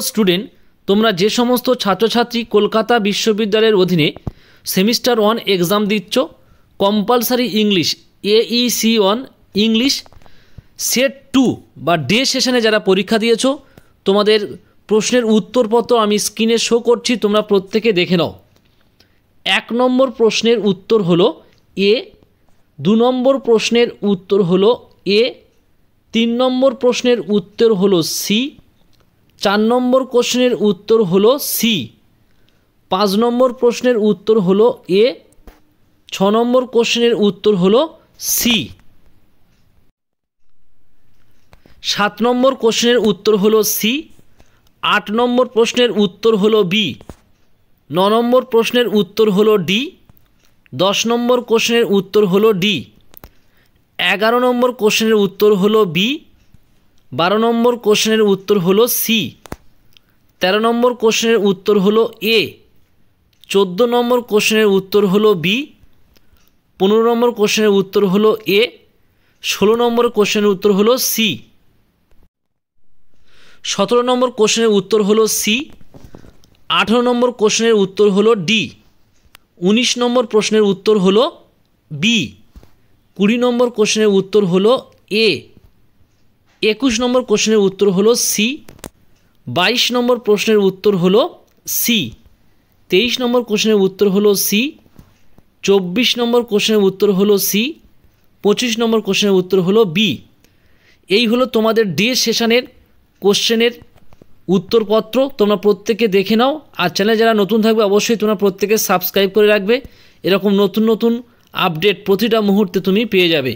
Student, তোমরা যে সমস্ত ছাত্রছাত্রী কলকাতা বিশ্ববিদ্যালয়ের অধীনে সেমিস্টার 1 এক্সাম দিচ্ছ, compulsory English AEC1 English set 2 বা ডে সেশনে যারা পরীক্ষা দিয়েছো, তোমাদের প্রশ্নের উত্তরপত্র আমি স্ক্রিনে শো করছি, তোমরা প্রত্যেকে দেখে নাও। 1 নম্বর প্রশ্নের উত্তর হলো এ, 2 নম্বর প্রশ্নের উত্তর হলো এ, 3 নম্বর প্রশ্নের উত্তর হলো সি, 4 নম্বর কোশ্চেনের উত্তর হলো সি, 5 নম্বর প্রশ্নের উত্তর হলো এ, 6 নম্বর কোশ্চেনের উত্তর হলো সি, 7 নম্বর কোশ্চেনের উত্তর হলো সি, 8 নম্বর প্রশ্নের উত্তর হলো বি, 9 নম্বর প্রশ্নের উত্তর হলো ডি, 10 নম্বর কোশ্চেনের উত্তর হলো ডি, 11 নম্বর কোশ্চেনের উত্তর হলো বি, 12 নম্বর কোশ্চেনের উত্তর হলো সি, 13 নম্বর কোশ্চেনের উত্তর হলো এ, 14 নম্বর কোশ্চেনের উত্তর হলো বি, 15 নম্বর কোশ্চেনের উত্তর হলো এ, 16 নম্বর কোশ্চেনের উত্তর হলো সি, 17 নম্বর কোশ্চেনের উত্তর হলো সি, 18 নম্বর কোশ্চেনের উত্তর হলো ডি, 19 নম্বর প্রশ্নের উত্তর হলো বি, 20 নম্বর কোশ্চেনের উত্তর হলো এ, 21 নম্বর কোশ্চেনের উত্তর হলো সি, 22 নম্বর প্রশ্নের উত্তর হলো সি, 23 নম্বর কোশ্চেনের উত্তর হলো সি, 24 নম্বর কোশ্চেনের উত্তর হলো সি, 25 নম্বর কোশ্চেনের উত্তর হলো বি। এই হলো তোমাদের ডে সেশনের কোশ্চেনের উত্তরপত্র, তোমরা প্রত্যেকে দেখে নাও। আর চ্যানেলে যারা নতুন থাকবে অবশ্যই তোমরা প্রত্যেকে সাবস্ক্রাইব করে রাখবে, এরকম নতুন নতুন আপডেট প্রতিটা মুহূর্তে তুমি পেয়ে যাবে।